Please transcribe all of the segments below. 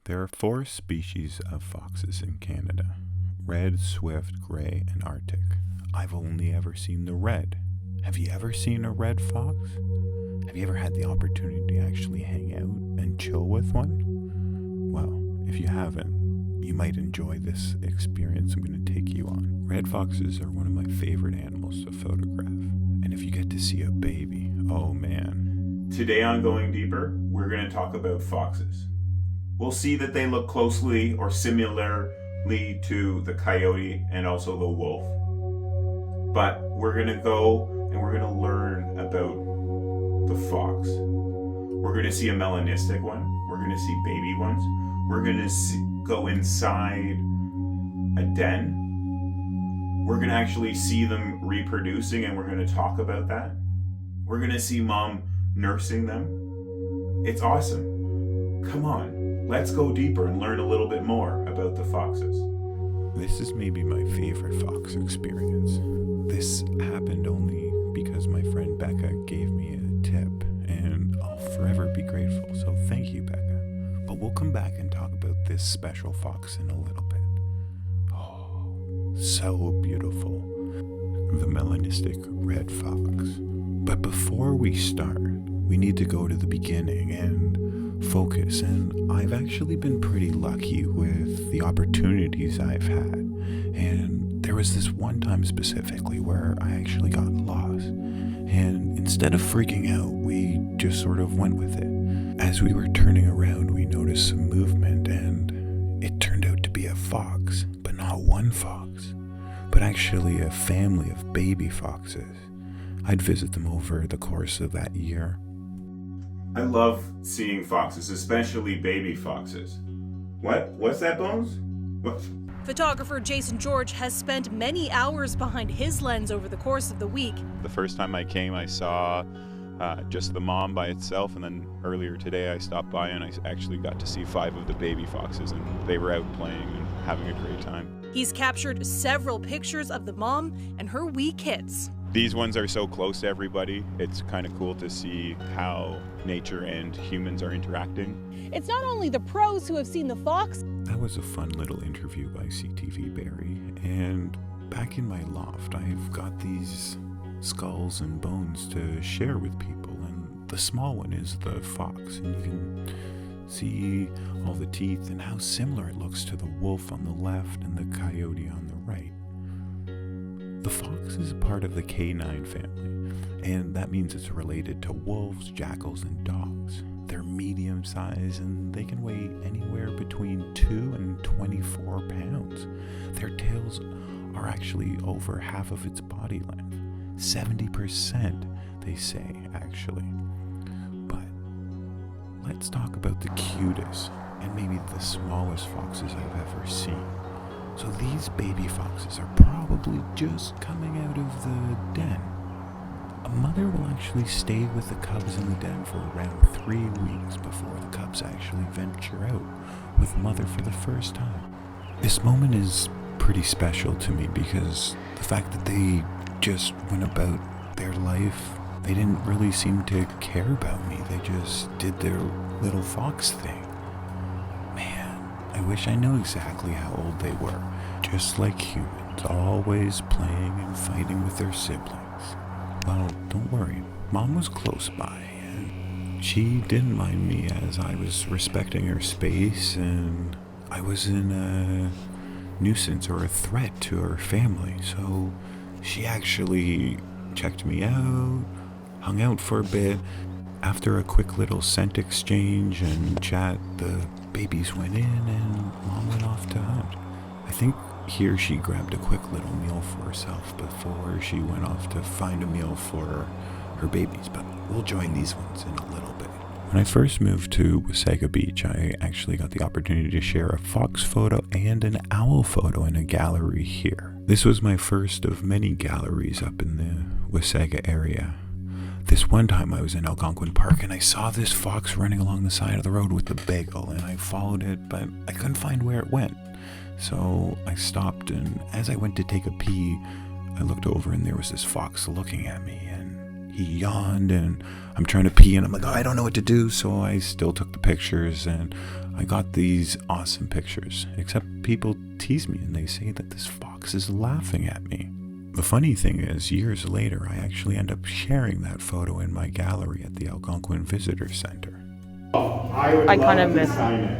There are 4 species of foxes in Canada: red, swift, gray, and Arctic. I've only ever seen the red. Have you ever seen a red fox? Have you ever had the opportunity to actually hang out and chill with one? Well, if you haven't, you might enjoy this experience I'm going to take you on. Red foxes are one of my favorite animals to photograph. And if you get to see a baby, oh man. Today on Going Deeper, we're going to talk about foxes. We'll see that they look closely or similarly to the coyote and also the wolf. But we're going to go and we're going to learn about the fox. We're going to see a melanistic one. We're going to see baby ones. We're going to go inside a den. We're going to actually see them reproducing, and we're going to talk about that. We're going to see mom nursing them. It's awesome. Come on, let's go deeper and learn a little bit more about the foxes. This is maybe my favorite fox experience. This happened only because my friend Becca gave me a tip, and I'll forever be grateful, so thank you, Becca. But we'll come back and talk about this special fox in a little bit. Oh, so beautiful. The melanistic red fox. But before we start, we need to go to the beginning and focus, and I've actually been pretty lucky with the opportunities I've had. And there was this one time specifically where I actually got lost, and instead of freaking out, we just sort of went with it. As we were turning around, we noticed some movement, and it turned out to be a fox, but not one fox, but actually a family of baby foxes. I'd visit them over the course of that year. I love seeing foxes, especially baby foxes. What's that, Bones? What? Photographer Jason George has spent many hours behind his lens over the course of the week. The first time I came, I saw just the mom by itself, and then earlier today I stopped by and I actually got to see 5 of the baby foxes, and they were out playing and having a great time. He's captured several pictures of the mom and her wee kids. These ones are so close to everybody. It's kind of cool to see how nature and humans are interacting. It's not only the pros who have seen the fox. That was a fun little interview by CTV Barry, and back in my loft I've got these skulls and bones to share with people, and the small one is the fox, and you can see all the teeth and how similar it looks to the wolf on the left and the coyote on the right. The fox is part of the canine family, and that means it's related to wolves, jackals, and dogs. They're medium size, and they can weigh anywhere between 2 and 24 pounds. Their tails are actually over half of its body length. 70%, they say, actually. But let's talk about the cutest and maybe the smallest foxes I've ever seen. So these baby foxes are probably just coming out of the den. A mother will actually stay with the cubs in the den for around 3 weeks before the cubs actually venture out with mother for the first time. This moment is pretty special to me because the fact that they just went about their life, they didn't really seem to care about me. They just did their little fox thing. Man, I wish I knew exactly how old they were. Just like humans, always playing and fighting with their siblings. Well, don't worry, Mom was close by, and she didn't mind me as I was respecting her space, and I was in a nuisance or a threat to her family, so she actually checked me out, hung out for a bit. After a quick little scent exchange and chat, the babies went in and Mom went off to hunt. I think here she grabbed a quick little meal for herself before she went off to find a meal for her babies, but we'll join these ones in a little bit. When I first moved to Wasaga Beach, I actually got the opportunity to share a fox photo and an owl photo in a gallery here. This was my first of many galleries up in the Wasaga area. This one time I was in Algonquin Park and I saw this fox running along the side of the road with the bagel, and I followed it, but I couldn't find where it went. So I stopped, and as I went to take a pee, I looked over and there was this fox looking at me, and he yawned, and I'm trying to pee, and I'm like, oh, I don't know what to do. So I still took the pictures, and I got these awesome pictures. Except people tease me, and they say that this fox is laughing at me. The funny thing is, years later, I actually end up sharing that photo in my gallery at the Algonquin Visitor Center. I kind of miss sign it.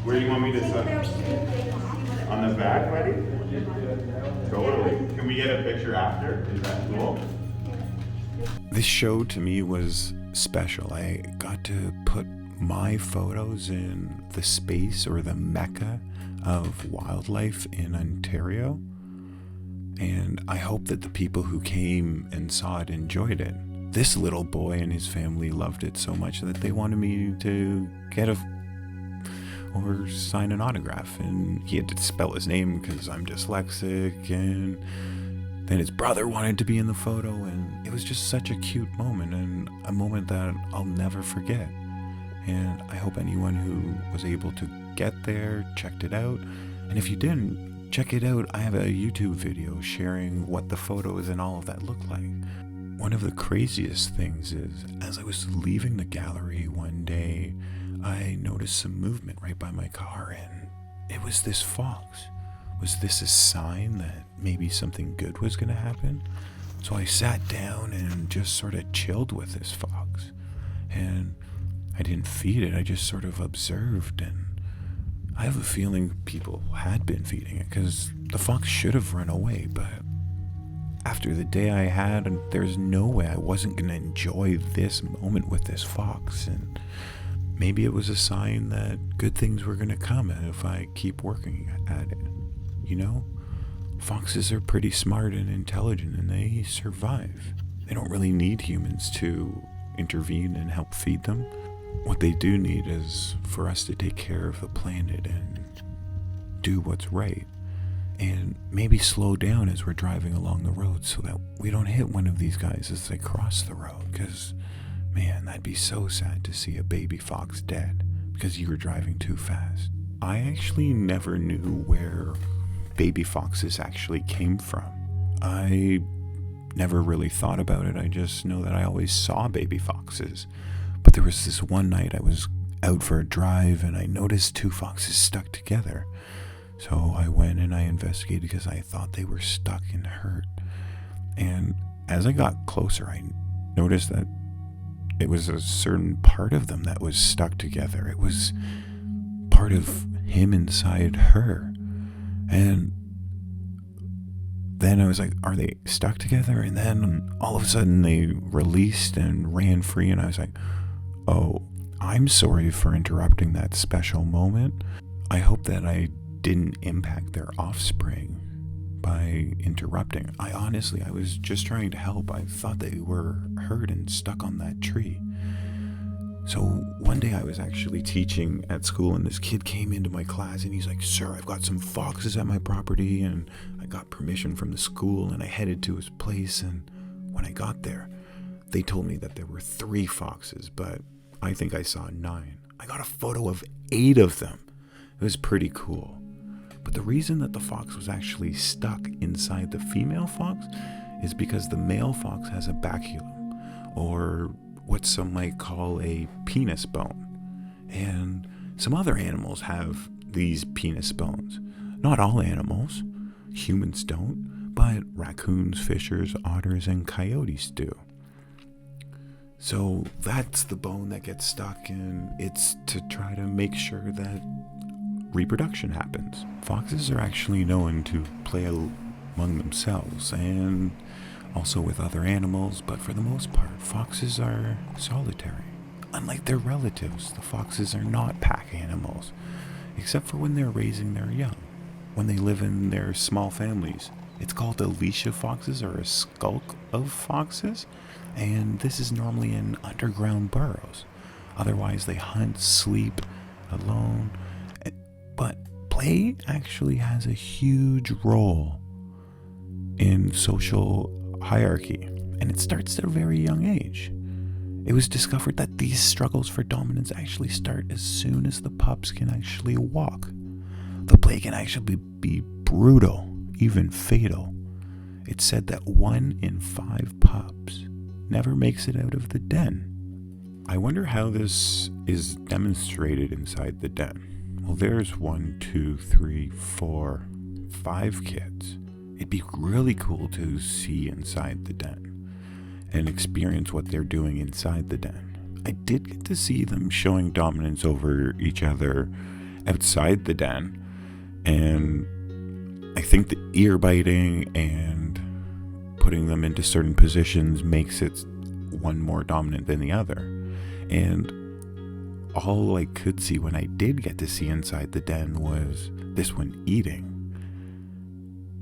Where do you want me to sign? On the back, buddy? Totally. Can we get a picture after? Is that cool? This show to me was special. I got to put my photos in the space or the mecca of wildlife in Ontario. And I hope that the people who came and saw it enjoyed it. This little boy and his family loved it so much that they wanted me to get or sign an autograph. And he had to spell his name because I'm dyslexic. And then his brother wanted to be in the photo. And it was just such a cute moment, and a moment that I'll never forget. And I hope anyone who was able to get there checked it out. And if you didn't, check it out. I have a YouTube video sharing what the photos and all of that look like. One of the craziest things is, as I was leaving the gallery one day, I noticed some movement right by my car, and it was this fox. Was this a sign that maybe something good was going to happen? So I sat down and just sort of chilled with this fox. And I didn't feed it, I just sort of observed, and I have a feeling people had been feeding it because the fox should have run away, but after the day I had, there's no way I wasn't going to enjoy this moment with this fox. And maybe it was a sign that good things were going to come if I keep working at it. You know, foxes are pretty smart and intelligent, and they survive. They don't really need humans to intervene and help feed them. What they do need is for us to take care of the planet and do what's right. And maybe slow down as we're driving along the road so that we don't hit one of these guys as they cross the road. Because, man, that'd be so sad to see a baby fox dead because you were driving too fast. I actually never knew where baby foxes actually came from. I never really thought about it. I just know that I always saw baby foxes. But there was this one night I was out for a drive, and I noticed two foxes stuck together. So I went and I investigated because I thought they were stuck and hurt. And as I got closer, I noticed that it was a certain part of them that was stuck together. It was part of him inside her. And then I was like, are they stuck together? And then all of a sudden they released and ran free, and I was like, oh, I'm sorry for interrupting that special moment. I hope that I didn't impact their offspring by interrupting. I was just trying to help. I thought they were hurt and stuck on that tree. So one day I was actually teaching at school, and this kid came into my class, and he's like, sir, I've got some foxes at my property, and I got permission from the school, and I headed to his place. And when I got there, they told me that there were 3 foxes, but I think I saw 9. I got a photo of 8 of them. It was pretty cool. But the reason that the fox was actually stuck inside the female fox is because the male fox has a baculum, or what some might call a penis bone. And some other animals have these penis bones. Not all animals. Humans don't, but raccoons, fishers, otters, and coyotes do. So that's the bone that gets stuck, and it's to try to make sure that reproduction happens. Foxes are actually known to play among themselves and also with other animals, but for the most part, foxes are solitary. Unlike their relatives, the foxes are not pack animals, except for when they're raising their young. When they live in their small families, it's called a leash of foxes or a skulk of foxes, and this is normally in underground burrows. Otherwise, they hunt, sleep alone. But play actually has a huge role in social hierarchy, and it starts at a very young age. It was discovered that these struggles for dominance actually start as soon as the pups can actually walk. The play can actually be brutal, even fatal. It's said that 1 in 5 pups never makes it out of the den. I wonder how this is demonstrated inside the den. Well, there's 1, 2, 3, 4, 5 kids. It'd be really cool to see inside the den and experience what they're doing inside the den. I did get to see them showing dominance over each other outside the den, and I think the ear biting and putting them into certain positions makes it one more dominant than the other. And all I could see when I did get to see inside the den was this one eating.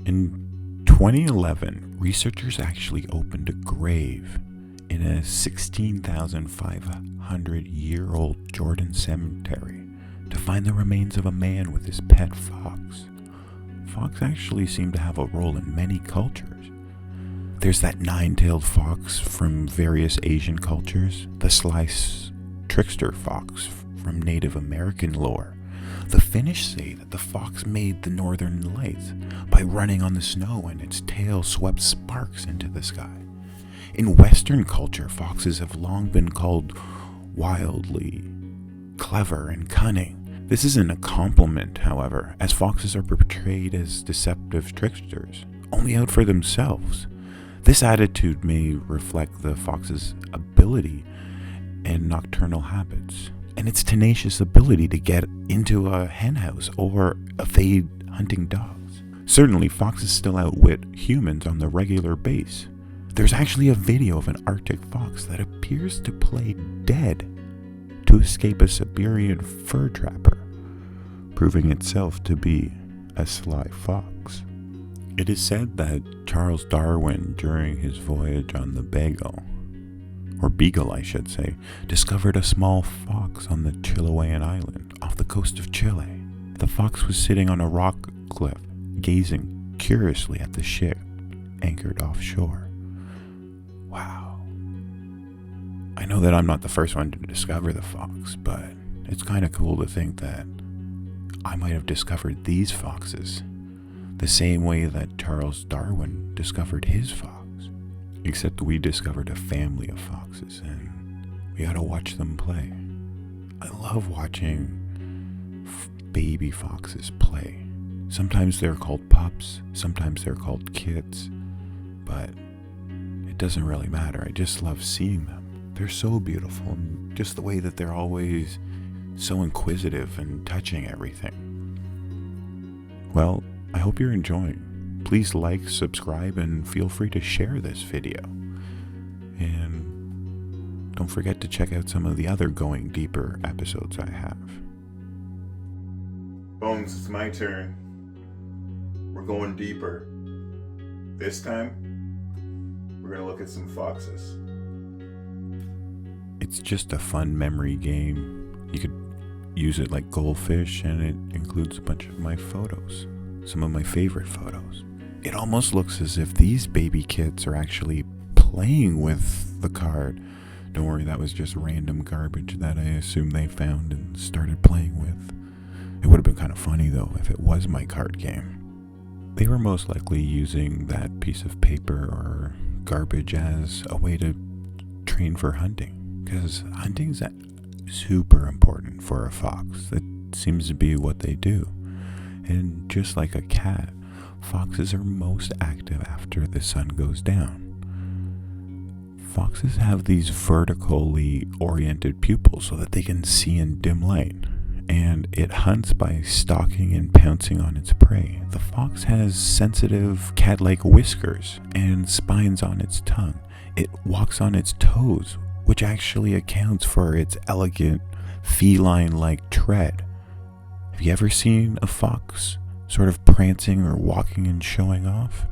In 2011, researchers actually opened a grave in a 16,500-year-old Jordan cemetery to find the remains of a man with his pet fox. Fox actually seem to have a role in many cultures. There's that 9-tailed fox from various Asian cultures, the sly trickster fox from Native American lore. The Finnish say that the fox made the northern lights by running on the snow and its tail swept sparks into the sky. In Western culture, foxes have long been called wildly clever and cunning. This isn't a compliment, however, as foxes are portrayed as deceptive tricksters, only out for themselves. This attitude may reflect the fox's ability and nocturnal habits, and its tenacious ability to get into a henhouse or evade hunting dogs. Certainly, foxes still outwit humans on the regular basis. There's actually a video of an Arctic fox that appears to play dead to escape a Siberian fur trapper, proving itself to be a sly fox. It is said that Charles Darwin, during his voyage on the Beagle I should say, discovered a small fox on the Chilean island off the coast of Chile. The fox was sitting on a rock cliff, gazing curiously at the ship anchored offshore. Wow. I know that I'm not the first one to discover the fox, but it's kind of cool to think that I might have discovered these foxes the same way that Charles Darwin discovered his fox. Except we discovered a family of foxes, and we gotta watch them play. I love watching baby foxes play. Sometimes they're called pups, sometimes they're called kids, but it doesn't really matter. I just love seeing them. They're so beautiful, and just the way that they're always so inquisitive and touching everything. Well, I hope you're enjoying. Please like, subscribe, and feel free to share this video. And don't forget to check out some of the other Going Deeper episodes I have. Bones, it's my turn. We're going deeper. This time, we're going to look at some foxes. It's just a fun memory game. You could use it like goldfish, and it includes a bunch of my photos. Some of my favorite photos. It almost looks as if these baby kids are actually playing with the card. Don't worry, that was just random garbage that I assumed they found and started playing with. It would have been kind of funny though if it was my card game. They were most likely using that piece of paper or garbage as a way to train for hunting, because hunting's super important for a fox. That seems to be what they do. And just like a cat, foxes are most active after the sun goes down. Foxes have these vertically oriented pupils so that they can see in dim light, and it hunts by stalking and pouncing on its prey. The fox has sensitive cat-like whiskers and spines on its tongue. It walks on its toes, which actually accounts for its elegant feline-like tread. Have you ever seen a fox sort of prancing or walking and showing off?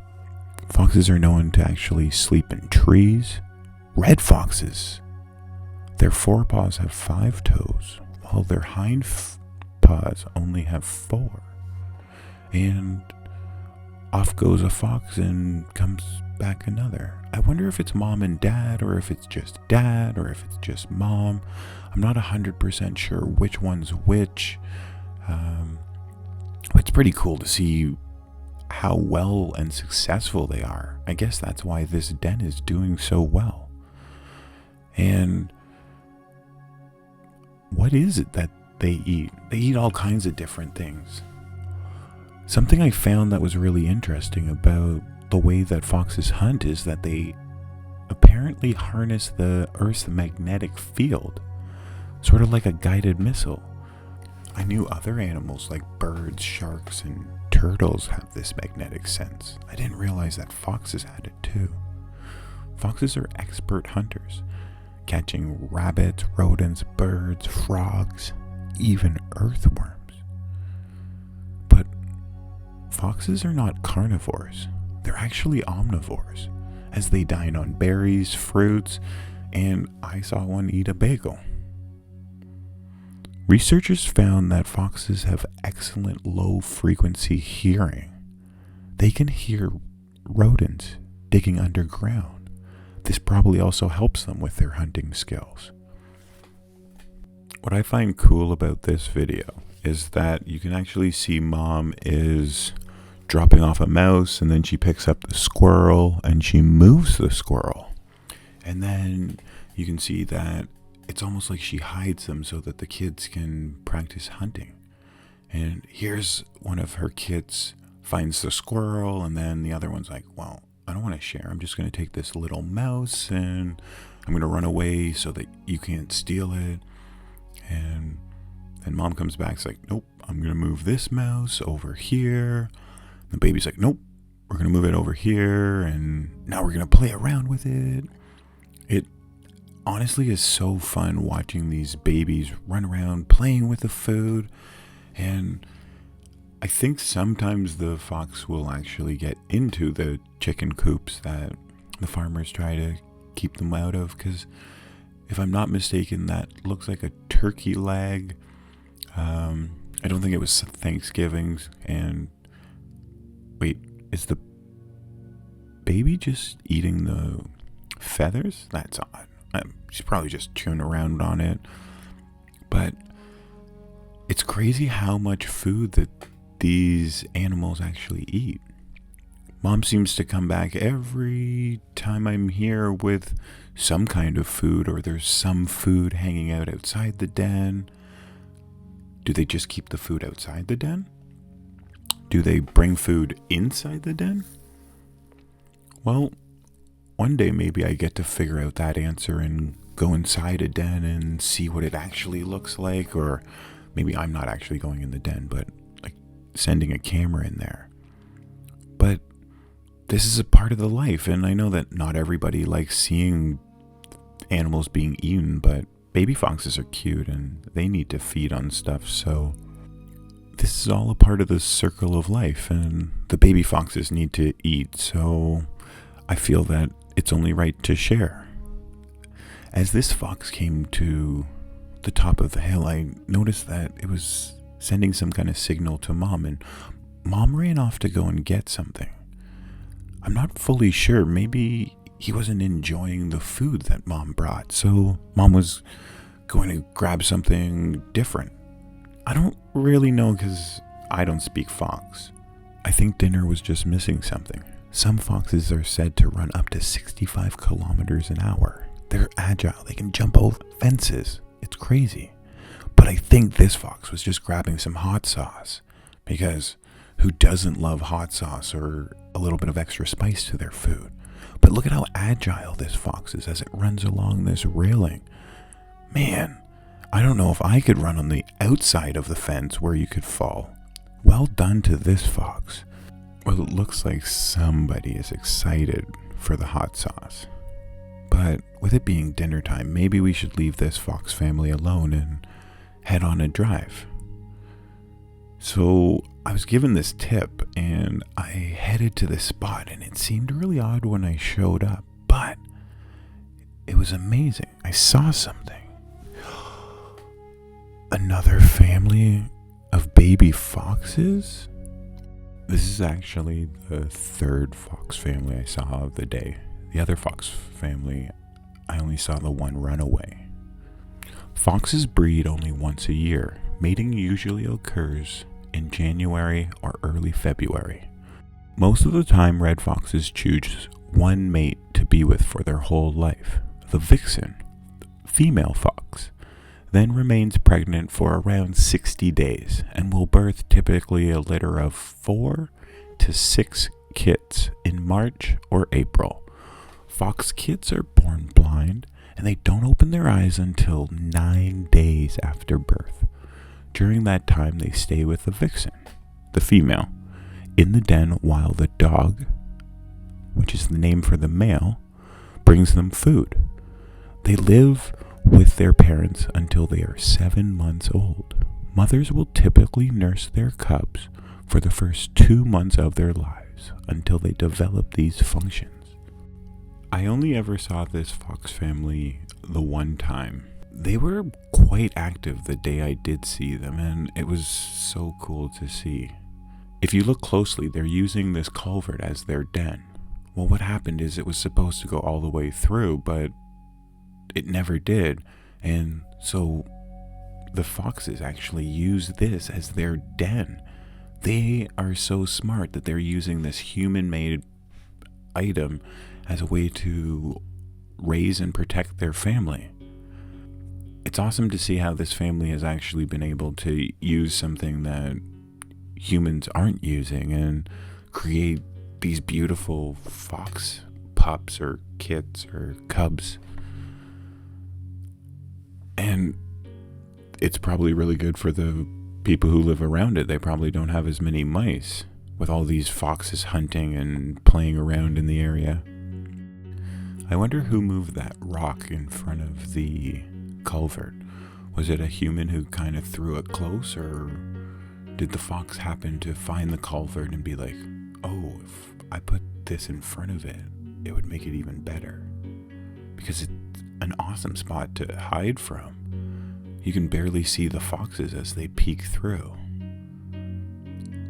Foxes are known to actually sleep in trees. Red foxes, their forepaws have 5 toes, while their hind paws only have 4. And off goes a fox and comes back another. I wonder if it's mom and dad, or if it's just dad, or if it's just mom. I'm not 100% sure which one's which. It's pretty cool to see how well and successful they are. I guess that's why this den is doing so well. And what is it that they eat? They eat all kinds of different things. Something I found that was really interesting about the way that foxes hunt is that they apparently harness the Earth's magnetic field, sort of like a guided missile. I knew other animals like birds, sharks, and turtles have this magnetic sense. I didn't realize that foxes had it too. Foxes are expert hunters, catching rabbits, rodents, birds, frogs, even earthworms. But foxes are not carnivores. They're actually omnivores, as they dine on berries, fruits, and I saw one eat a bagel. Researchers found that foxes have excellent low-frequency hearing. They can hear rodents digging underground. This probably also helps them with their hunting skills. What I find cool about this video is that you can actually see Mom is dropping off a mouse, and then she picks up the squirrel and she moves the squirrel. And then you can see that it's almost like she hides them so that the kids can practice hunting. And here's one of her kids finds the squirrel, and then the other one's like, well, I don't want to share. I'm just going to take this little mouse and I'm going to run away so that you can't steal it. And then Mom comes back, it's like, nope, I'm going to move this mouse over here. The baby's like, nope, we're going to move it over here, and now we're going to play around with it. It honestly is so fun watching these babies run around playing with the food. And I think sometimes the fox will actually get into the chicken coops that the farmers try to keep them out of, because if I'm not mistaken, that looks like a turkey leg. I don't think it was Thanksgiving. And wait, is the baby just eating the feathers? That's odd. She's probably just chewing around on it. But it's crazy how much food that these animals actually eat. Mom seems to come back every time I'm here with some kind of food, or there's some food hanging out outside the den. Do they just keep the food outside the den? Do they bring food inside the den? Well, one day maybe I get to figure out that answer and go inside a den and see what it actually looks like. Or maybe I'm not actually going in the den, but like sending a camera in there. But this is a part of the life, and I know that not everybody likes seeing animals being eaten, but baby foxes are cute and they need to feed on stuff, so this is all a part of the circle of life, and the baby foxes need to eat, so I feel that it's only right to share. As this fox came to the top of the hill, I noticed that it was sending some kind of signal to Mom, and Mom ran off to go and get something. I'm not fully sure. Maybe he wasn't enjoying the food that Mom brought, so Mom was going to grab something different. I don't really know because I don't speak fox. I think dinner was just missing something. Some foxes are said to run up to 65 kilometers an hour. They're agile. They can jump over fences. It's crazy. But I think this fox was just grabbing some hot sauce, because who doesn't love hot sauce or a little bit of extra spice to their food? But look at how agile this fox is as it runs along this railing. Man, I don't know if I could run on the outside of the fence where you could fall. Well done to this fox. Well, it looks like somebody is excited for the hot sauce. But with it being dinner time, maybe we should leave this fox family alone and head on a drive. So I was given this tip and I headed to this spot, and it seemed really odd when I showed up, but it was amazing. I saw something. Another family of baby foxes? This is actually the third fox family I saw of the day. The other fox family, I only saw the one runaway. Foxes breed only once a year. Mating usually occurs in January or early February. Most of the time, red foxes choose one mate to be with for their whole life, the vixen. female fox then remains pregnant for around 60 days and will birth typically a litter of 4 to 6 kits in March or April. Fox kits are born blind and they don't open their eyes until 9 days after birth. During that time, they stay with the vixen, the female, in the den while the dog, which is the name for the male, brings them food. They live with their parents until they are 7 months old. Mothers will typically nurse their cubs for the first 2 months of their lives until they develop these functions. I only ever saw this fox family the one time. They were quite active the day I did see them, and it was so cool to see. If you look closely, they're using this culvert as their den. Well, what happened is it was supposed to go all the way through, but it never did, and so the foxes actually use this as their den. They are so smart that they're using this human-made item as a way to raise and protect their family. It's awesome to see how this family has actually been able to use something that humans aren't using and create these beautiful fox pups or kits or cubs. And it's probably really good for the people who live around it. They probably don't have as many mice with all these foxes hunting and playing around in the area. I wonder who moved that rock in front of the culvert. Was it a human who kind of threw it close, or did the fox happen to find the culvert and be like, oh, if I put this in front of it, it would make it even better? Because it's an awesome spot to hide from. You can barely see the foxes as they peek through.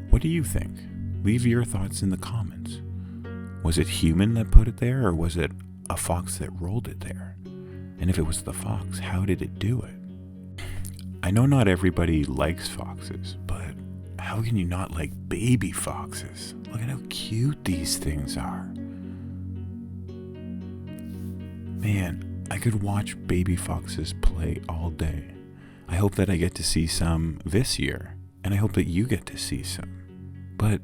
What do you think? Leave your thoughts in the comments. Was it human that put it there, or was it a fox that rolled it there? And if it was the fox, how did it do it? I know not everybody likes foxes, but how can you not like baby foxes? Look at how cute these things are. Man, I could watch baby foxes play all day. I hope that I get to see some this year, and I hope that you get to see some. But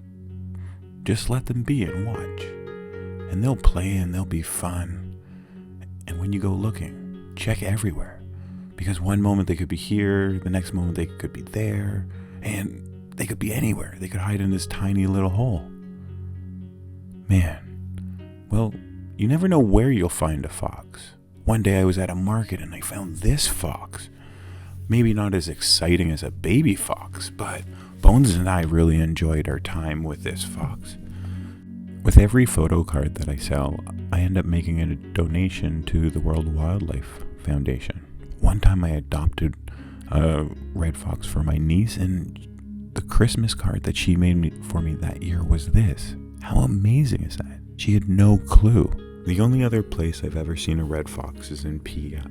just let them be and watch. And they'll play and they'll be fun. And when you go looking, check everywhere. Because one moment they could be here, the next moment they could be there, and they could be anywhere. They could hide in this tiny little hole. Man, well, you never know where you'll find a fox. One day I was at a market and I found this fox. Maybe not as exciting as a baby fox, but Bones and I really enjoyed our time with this fox. With every photo card that I sell, I end up making a donation to the World Wildlife Foundation. One time I adopted a red fox for my niece, and the Christmas card that she made for me that year was this. How amazing is that? She had no clue. The only other place I've ever seen a red fox is in PI.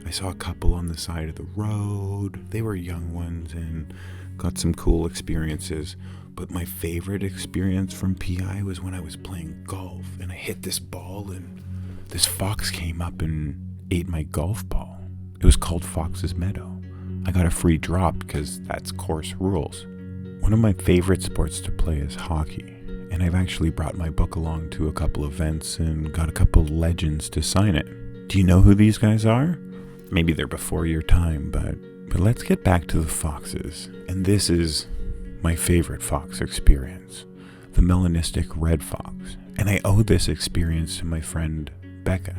I saw a couple on the side of the road. They were young ones and got some cool experiences. But my favorite experience from PI was when I was playing golf and I hit this ball and this fox came up and ate my golf ball. It was called Fox's Meadow. I got a free drop because that's course rules. One of my favorite sports to play is hockey, and I've actually brought my book along to a couple events and got a couple legends to sign it. Do you know who these guys are? Maybe they're before your time, but let's get back to the foxes. And this is my favorite fox experience, the Melanistic red fox. And I owe this experience to my friend Becca.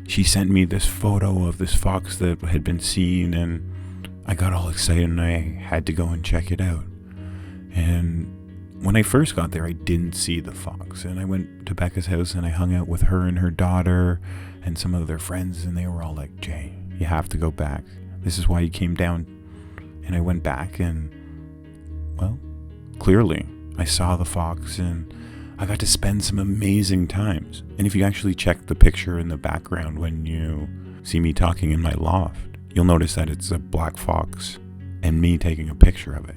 She sent me this photo of this fox that had been seen, and I got all excited and I had to go and check it out. And when I first got there, I didn't see the fox, and I went to Becca's house and I hung out with her and her daughter and some of their friends, and they were all like, Jay, you have to go back. This is why you came down. And I went back and, well, clearly I saw the fox and I got to spend some amazing times. And if you actually check the picture in the background when you see me talking in my loft, you'll notice that it's a black fox and me taking a picture of it.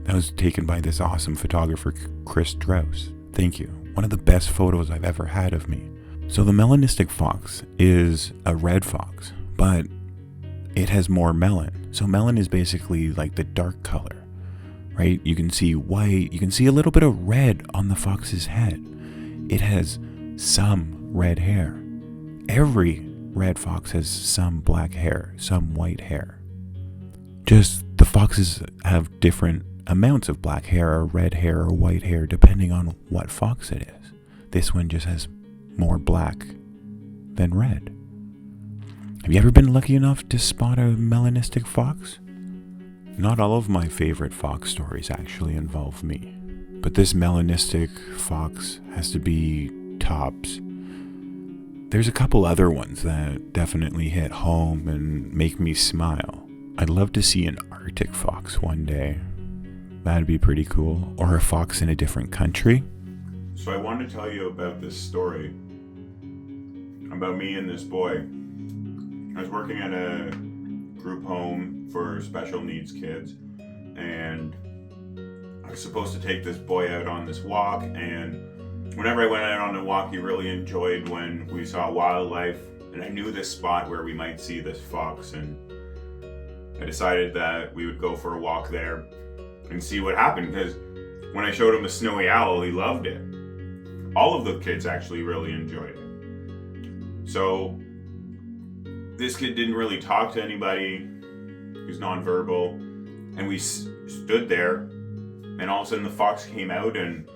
That was taken by this awesome photographer, Chris Strauss. Thank you. One of the best photos I've ever had of me. So the melanistic fox is a red fox, but it has more melon. So melon is basically like the dark color, right? You can see white, you can see a little bit of red on the fox's head. It has some red hair. Every red fox has some black hair, some white hair. Just the foxes have different amounts of black hair or red hair or white hair depending on what fox it is. This one just has more black than red. Have you ever been lucky enough to spot a melanistic fox? Not all of my favorite fox stories actually involve me, but this melanistic fox has to be tops. There's a couple other ones that definitely hit home and make me smile. I'd love to see an Arctic fox one day. That'd be pretty cool. Or a fox in a different country. So I wanted to tell you about this story about me and this boy. I was working at a group home for special needs kids, and I was supposed to take this boy out on this walk, and whenever I went out on the walk, he really enjoyed when we saw wildlife, and I knew this spot where we might see this fox, and I decided that we would go for a walk there and see what happened, because when I showed him a snowy owl, he loved it. All of the kids actually really enjoyed it. So this kid didn't really talk to anybody. He was nonverbal, and we stood there, and all of a sudden the fox came out, and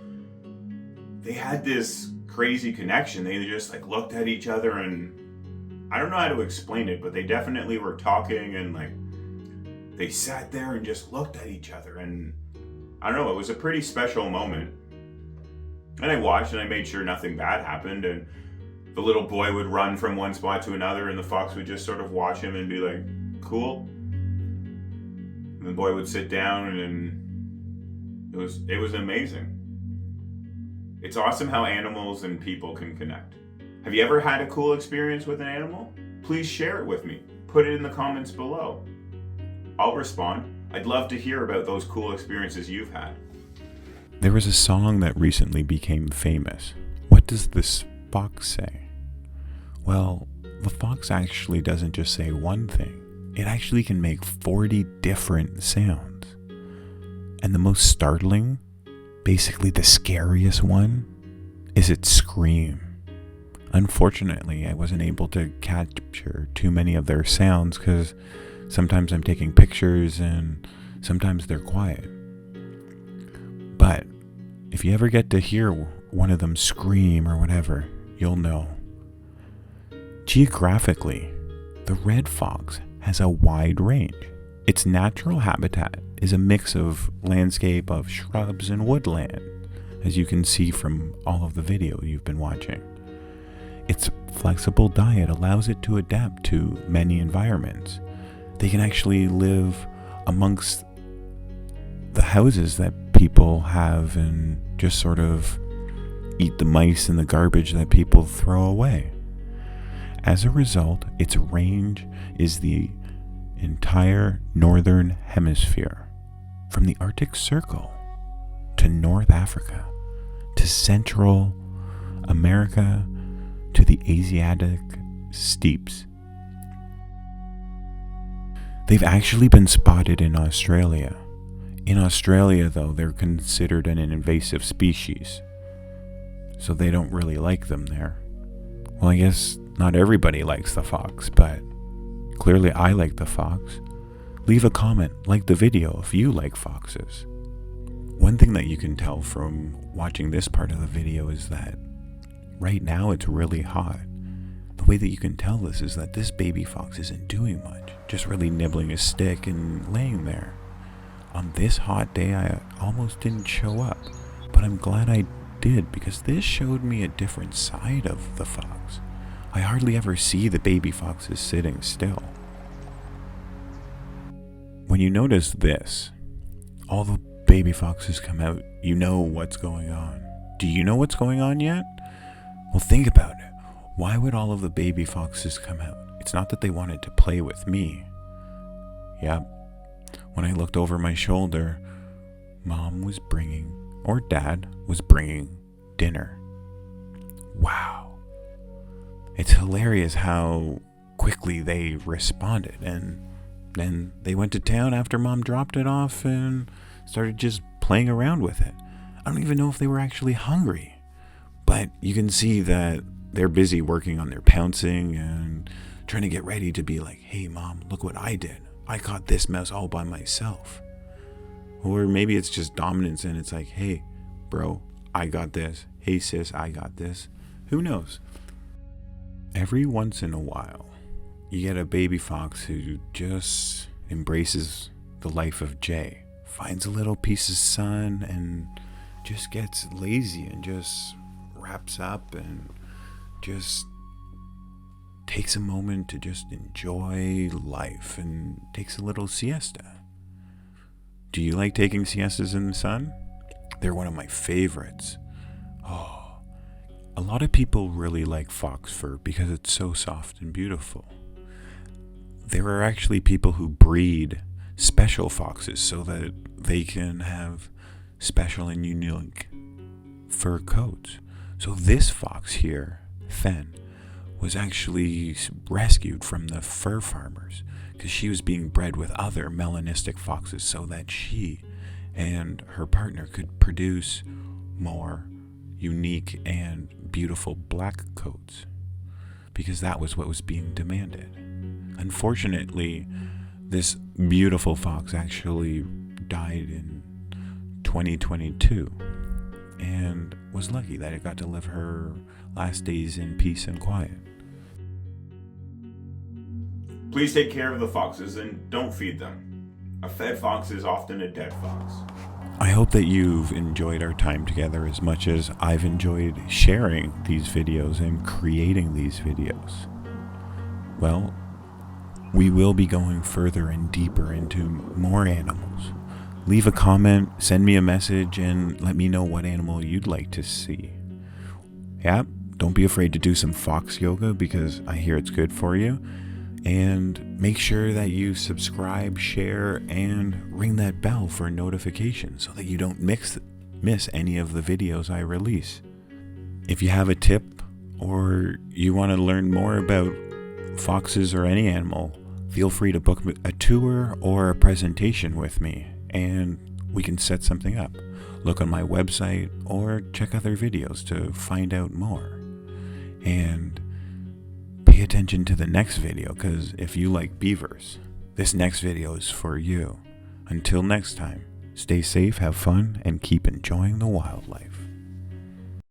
they had this crazy connection. They just like looked at each other, and I don't know how to explain it, but they definitely were talking, and like they sat there and just looked at each other, and I don't know, it was a pretty special moment. And I watched, and I made sure nothing bad happened, and the little boy would run from one spot to another, and the fox would just sort of watch him and be like, cool. And the boy would sit down, and it was amazing. It's awesome how animals and people can connect. Have you ever had a cool experience with an animal? Please share it with me. Put it in the comments below. I'll respond. I'd love to hear about those cool experiences you've had. There was a song that recently became famous. What does this fox say? Well, the fox actually doesn't just say one thing. It actually can make 40 different sounds. And the most startling, basically the scariest one, is its scream. Unfortunately, I wasn't able to capture too many of their sounds because sometimes I'm taking pictures and sometimes they're quiet. But if you ever get to hear one of them scream or whatever, you'll know. Geographically, the red fox has a wide range. Its natural habitat is a mix of landscape of shrubs and woodland, as you can see from all of the video you've been watching. Its flexible diet allows it to adapt to many environments. They can actually live amongst the houses that people have and just sort of eat the mice and the garbage that people throw away. As a result, its range is the entire northern hemisphere, from the Arctic Circle to North Africa to Central America to the Asiatic steppes. They've actually been spotted in Australia. In Australia, though, they're considered an invasive species, so they don't really like them there. Well, I guess not everybody likes the fox, but clearly I like the fox. Leave a comment, like the video if you like foxes. One thing that you can tell from watching this part of the video is that right now it's really hot. The way that you can tell this is that this baby fox isn't doing much, just really nibbling a stick and laying there. On this hot day, I almost didn't show up, but I'm glad I did because this showed me a different side of the fox. I hardly ever see the baby foxes sitting still. When you notice this, all the baby foxes come out, you know what's going on. Do you know what's going on yet? Well, think about it. Why would all of the baby foxes come out? It's not that they wanted to play with me. Yep. When I looked over my shoulder, Mom was bringing, or Dad was bringing, dinner. Wow. it's hilarious how quickly they responded. And then they went to town after Mom dropped it off and started just playing around with it. I don't even know if they were actually hungry, but you can see that they're busy working on their pouncing and trying to get ready to be like, hey Mom, look what I did. I caught this mouse all by myself. Or maybe it's just dominance and it's like, hey bro, I got this. Hey sis, I got this. Who knows? Every once in a while, you get a baby fox who just embraces the life of Jay, finds a little piece of sun and just gets lazy and just wraps up and just takes a moment to just enjoy life and takes a little siesta. Do you like taking siestas in the sun? They're one of my favorites. Oh, a lot of people really like fox fur because it's so soft and beautiful. There are actually people who breed special foxes so that they can have special and unique fur coats. So this fox here, Fen, was actually rescued from the fur farmers because she was being bred with other melanistic foxes so that she and her partner could produce more unique and beautiful black coats, because that was what was being demanded. Unfortunately, this beautiful fox actually died in 2022 and was lucky that it got to live her last days in peace and quiet. Please take care of the foxes and don't feed them. A fed fox is often a dead fox. I hope that you've enjoyed our time together as much as I've enjoyed sharing these videos and creating these videos. Well, we will be going further and deeper into more animals. Leave a comment, send me a message, and let me know what animal you'd like to see. Yeah, don't be afraid to do some fox yoga because I hear it's good for you. And make sure that you subscribe, share, and ring that bell for notifications so that you don't miss any of the videos I release. If you have a tip or you want to learn more about foxes or any animal, feel free to book a tour or a presentation with me and we can set something up. Look on my website or check other videos to find out more. And pay attention to the next video, because if you like beavers, this next video is for you. Until next time, stay safe, have fun, and keep enjoying the wildlife.